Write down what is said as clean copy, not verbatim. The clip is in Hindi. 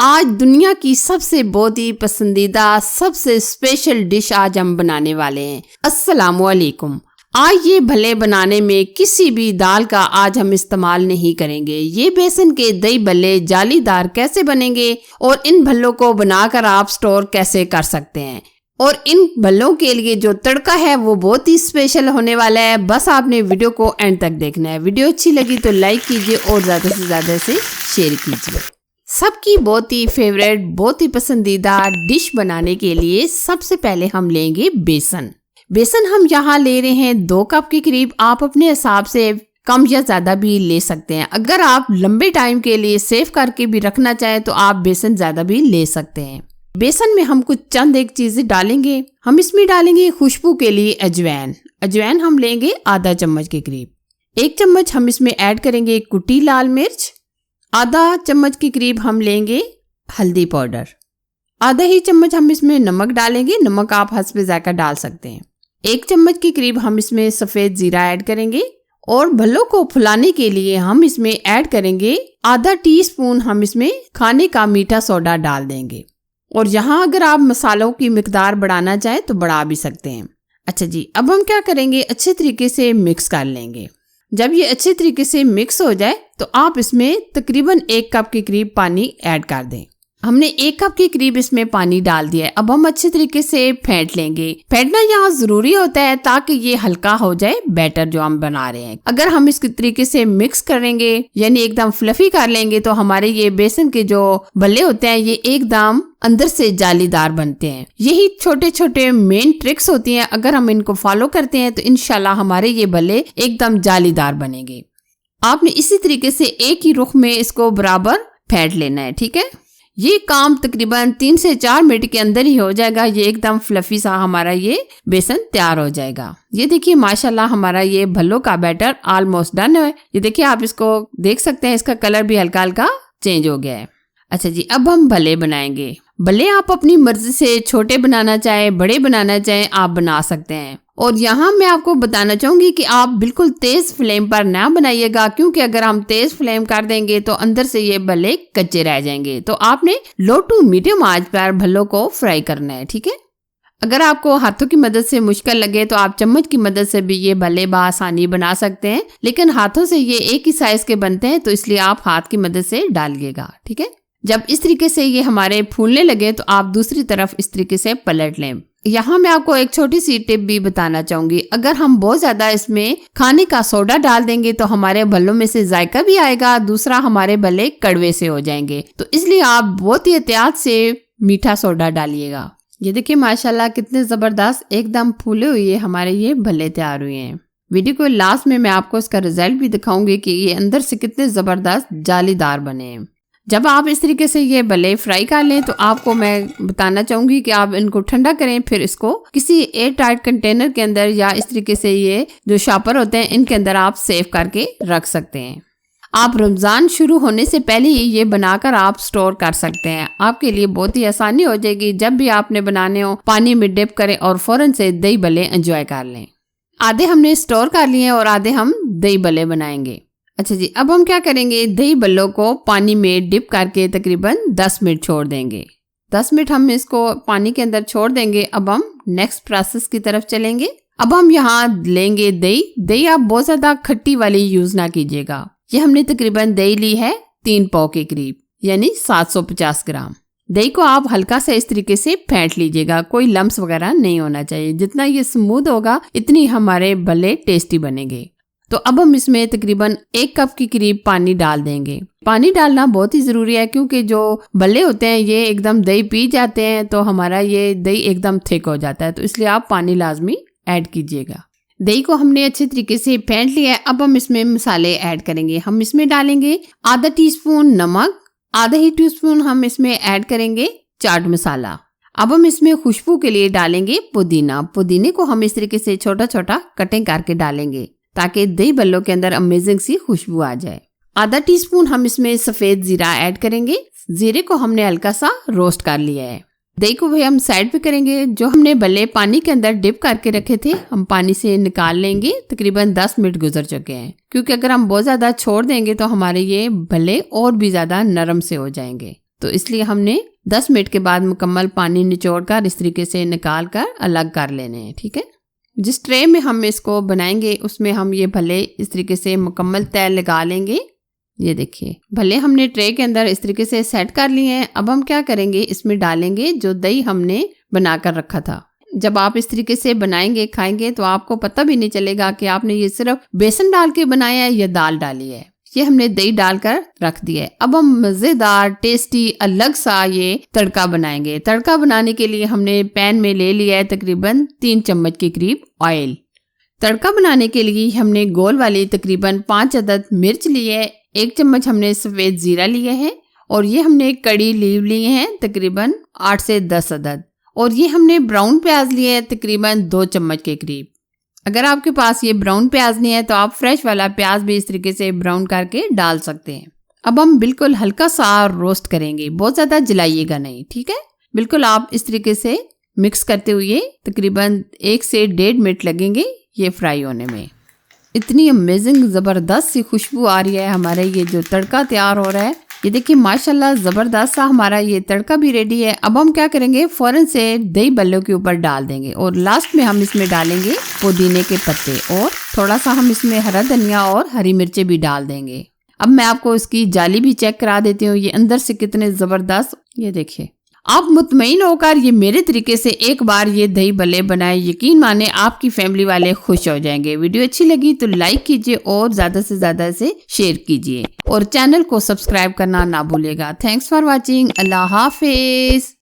आज दुनिया की सबसे बहुत ही पसंदीदा सबसे स्पेशल डिश आज हम बनाने वाले हैं। अस्सलामुअलैकुम। आज ये भल्ले बनाने में किसी भी दाल का आज हम इस्तेमाल नहीं करेंगे। ये बेसन के दही भल्ले जालीदार कैसे बनेंगे और इन भल्लों को बनाकर आप स्टोर कैसे कर सकते हैं, और इन भल्लों के लिए जो तड़का है वो बहुत ही स्पेशल होने वाला है। बस आपने वीडियो को एंड तक देखना है। वीडियो अच्छी लगी तो लाइक कीजिए और ज्यादा से ज्यादा से शेयर कीजिए। सबकी बहुत ही फेवरेट, बहुत ही पसंदीदा डिश बनाने के लिए सबसे पहले हम लेंगे बेसन। बेसन हम यहाँ ले रहे हैं 2 कप के करीब। आप अपने हिसाब से कम या ज्यादा भी ले सकते हैं। अगर आप लंबे टाइम के लिए सेव करके भी रखना चाहें तो आप बेसन ज्यादा भी ले सकते हैं। बेसन में हम कुछ चंद एक चीजें डालेंगे। हम इसमें डालेंगे खुशबू के लिए अजवाइन। अजवाइन हम लेंगे आधा चम्मच के करीब। 1 चम्मच हम इसमें ऐड करेंगे कुटी लाल मिर्च। आधा चम्मच के करीब हम लेंगे हल्दी पाउडर। आधा ही चम्मच हम इसमें नमक डालेंगे। नमक आप हस्बे जायका डाल सकते हैं। 1 चम्मच के करीब हम इसमें सफेद जीरा ऐड करेंगे और भल्लों को फुलाने के लिए हम इसमें ऐड करेंगे आधा टीस्पून हम इसमें खाने का मीठा सोडा डाल देंगे। और यहाँ अगर आप मसालों की मिकदार बढ़ाना चाहें तो बढ़ा भी सकते हैं। अच्छा जी, अब हम क्या करेंगे, अच्छे तरीके से मिक्स कर लेंगे। जब ये अच्छे तरीके से मिक्स हो जाए तो आप इसमें तकरीबन 1 कप के करीब पानी ऐड कर दें। हमने 1 कप के करीब इसमें पानी डाल दिया है। अब हम अच्छे तरीके से फेंट लेंगे। फेंटना यहाँ जरूरी होता है ताकि ये हल्का हो जाए बैटर जो हम बना रहे हैं। अगर हम इस तरीके से मिक्स करेंगे यानी एकदम फ्लफी कर लेंगे तो हमारे ये बेसन के जो भल्ले होते हैं ये एकदम अंदर से जालीदार बनते हैं। यही छोटे छोटे मेन ट्रिक्स होती हैं। अगर हम इनको फॉलो करते हैं तो इंशाल्लाह हमारे ये भल्ले एकदम जालीदार बनेंगे। आपने इसी तरीके से एक ही रुख में इसको बराबर फेंट लेना है। ठीक है, ये काम तकरीबन 3 से 4 मिनट के अंदर ही हो जाएगा। ये एकदम फ्लफी सा हमारा ये बेसन तैयार हो जाएगा। ये देखिए माशाल्लाह हमारा ये भल्लों का बैटर ऑलमोस्ट डन है। ये देखिए आप इसको देख सकते हैं, इसका कलर भी हल्का हल्का चेंज हो गया है। अच्छा जी, अब हम भल्ले बनाएंगे। भल्ले आप अपनी मर्जी से छोटे बनाना चाहे बड़े बनाना चाहे आप बना सकते हैं। और यहाँ मैं आपको बताना चाहूंगी कि आप बिल्कुल तेज फ्लेम पर ना बनाइएगा, क्योंकि अगर हम तेज फ्लेम कर देंगे तो अंदर से ये भल्ले कच्चे रह जाएंगे। तो आपने लो टू मीडियम आंच पर भल्लों को फ्राई करना है। ठीक है, अगर आपको हाथों की मदद से मुश्किल लगे तो आप चम्मच की मदद से भी ये भल्ले बआसानी बना सकते हैं, लेकिन हाथों से ये एक ही साइज के बनते हैं तो इसलिए आप हाथ की मदद से डालिएगा। ठीक है, जब इस तरीके से ये हमारे फूलने लगे तो आप दूसरी तरफ इस तरीके से पलट लें। यहाँ मैं आपको एक छोटी सी टिप भी बताना चाहूंगी। अगर हम बहुत ज्यादा इसमें खाने का सोडा डाल देंगे तो हमारे भल्लों में से जायका भी आएगा, दूसरा हमारे भल्ले कड़वे से हो जाएंगे। तो इसलिए आप बहुत ही एहतियात से मीठा सोडा डालिएगा। ये देखिए माशाल्लाह कितने जबरदस्त एकदम फूले हुए हमारे ये भल्ले तैयार हुए हैं। वीडियो को लास्ट में मैं आपको इसका रिजल्ट भी दिखाऊंगी कि ये अंदर से कितने जबरदस्त जालीदार बने हैं। जब आप इस तरीके से ये भल्ले फ्राई कर लें तो आपको मैं बताना चाहूंगी कि आप इनको ठंडा करें, फिर इसको किसी एयर टाइट कंटेनर के अंदर या इस तरीके से ये जो शॉपर होते हैं इनके अंदर आप सेव करके रख सकते हैं। आप रमजान शुरू होने से पहले ही ये बनाकर आप स्टोर कर सकते हैं। आपके लिए बहुत ही आसानी हो जाएगी। जब भी आपने बनाने हो पानी में डिप करें और फौरन से दही भल्ले एंजॉय कर लें। आधे हमने स्टोर कर लिए और आधे हम दही भल्ले बनाएंगे। अच्छा जी, अब हम क्या करेंगे, दही भल्लों को पानी में डिप करके तकरीबन 10 मिनट छोड़ देंगे। 10 मिनट हम इसको पानी के अंदर छोड़ देंगे। अब हम नेक्स्ट प्रोसेस की तरफ चलेंगे। अब हम यहाँ लेंगे दही। दही आप बहुत ज्यादा खट्टी वाली यूज ना कीजिएगा। ये हमने तकरीबन दही ली है 3 पाव के करीब यानी 750 ग्राम। दही को आप हल्का सा इस तरीके से फेंट लीजिएगा, कोई लम्स वगैरह नहीं होना चाहिए। जितना ये स्मूथ होगा इतनी हमारे भल्ले टेस्टी बनेंगे। तो अब हम इसमें तकरीबन 1 कप के करीब पानी डाल देंगे। पानी डालना बहुत ही जरूरी है क्योंकि जो भल्ले होते हैं ये एकदम दही पी जाते हैं तो हमारा ये दही एकदम थिक हो जाता है, तो इसलिए आप पानी लाजमी ऐड कीजिएगा। दही को हमने अच्छे तरीके से फेंट लिया है। अब हम इसमें मसाले ऐड करेंगे। हम इसमें डालेंगे आधा टीस्पून नमक, आधा ही टीस्पून हम इसमें ऐड करेंगे चाट मसाला। अब हम इसमें खुशबू के लिए डालेंगे पुदीना। पुदीने को हम इस तरीके से छोटा छोटा कटिंग करके डालेंगे ताकि दही भल्लों के अंदर अमेजिंग सी खुशबू आ जाए। आधा टीस्पून हम इसमें सफेद जीरा ऐड करेंगे। जीरे को हमने हल्का सा रोस्ट कर लिया है। दही को भी हम साइड पे करेंगे। जो हमने भल्ले पानी के अंदर डिप करके रखे थे हम पानी से निकाल लेंगे। तकरीबन 10 मिनट गुजर चुके हैं, क्योंकि अगर हम बहुत ज्यादा छोड़ देंगे तो हमारे ये भल्ले और भी ज्यादा नरम से हो जाएंगे। तो इसलिए हमने 10 मिनट के बाद मुकम्मल पानी निचोड़ कर इस तरीके से निकाल कर अलग कर लेने हैं। ठीक है, जिस ट्रे में हम इसको बनाएंगे उसमें हम ये भले इस तरीके से मुकम्मल तय लगा लेंगे। ये देखिए, भले हमने ट्रे के अंदर इस तरीके से सेट कर लिए हैं। अब हम क्या करेंगे, इसमें डालेंगे जो दही हमने बनाकर रखा था। जब आप इस तरीके से बनाएंगे खाएंगे तो आपको पता भी नहीं चलेगा कि आपने ये सिर्फ बेसन डाल के बनाया है या दाल डाली है। ये हमने दही डालकर रख दिया है। अब हम मजेदार टेस्टी अलग सा ये तड़का बनाएंगे। तड़का बनाने के लिए हमने पैन में ले लिया है तकरीबन 3 चम्मच के करीब ऑयल। तड़का बनाने के लिए हमने गोल वाली तकरीबन 5 अदद मिर्च लिए है, 1 चम्मच हमने सफेद जीरा लिया है और ये हमने कड़ी लीव लिए हैं तकरीबन 8 से 10 अदद और ये हमने ब्राउन प्याज लिए है तकरीबन 2 चम्मच के करीब। अगर आपके पास ये ब्राउन प्याज नहीं है तो आप फ्रेश वाला प्याज भी इस तरीके से ब्राउन करके डाल सकते हैं। अब हम बिल्कुल हल्का सा रोस्ट करेंगे, बहुत ज़्यादा जलाइएगा नहीं। ठीक है, बिल्कुल आप इस तरीके से मिक्स करते हुए तकरीबन 1 से 1.5 मिनट लगेंगे ये फ्राई होने में। इतनी अमेजिंग ज़बरदस्त सी खुशबू आ रही है हमारे ये जो तड़का तैयार हो रहा है। ये देखिए माशाल्लाह ज़बरदस्त सा हमारा ये तड़का भी रेडी है। अब हम क्या करेंगे, फ़ौरन से दही बल्लों के ऊपर डाल देंगे और लास्ट में हम इसमें डालेंगे पुदीने के पत्ते और थोड़ा सा हम इसमें हरा धनिया और हरी मिर्चें भी डाल देंगे। अब मैं आपको इसकी जाली भी चेक करा देती हूँ, ये अंदर से कितने ज़बरदस्त। ये देखिए, आप मुतमईन होकर ये मेरे तरीके से एक बार ये दही बल्ले बनाए, यकीन माने आपकी फैमिली वाले खुश हो जाएंगे। वीडियो अच्छी लगी तो लाइक कीजिए और ज़्यादा से ज़्यादा इसे शेयर कीजिए और चैनल को सब्सक्राइब करना ना भूलिएगा। Thanks for watching. Allah Hafiz.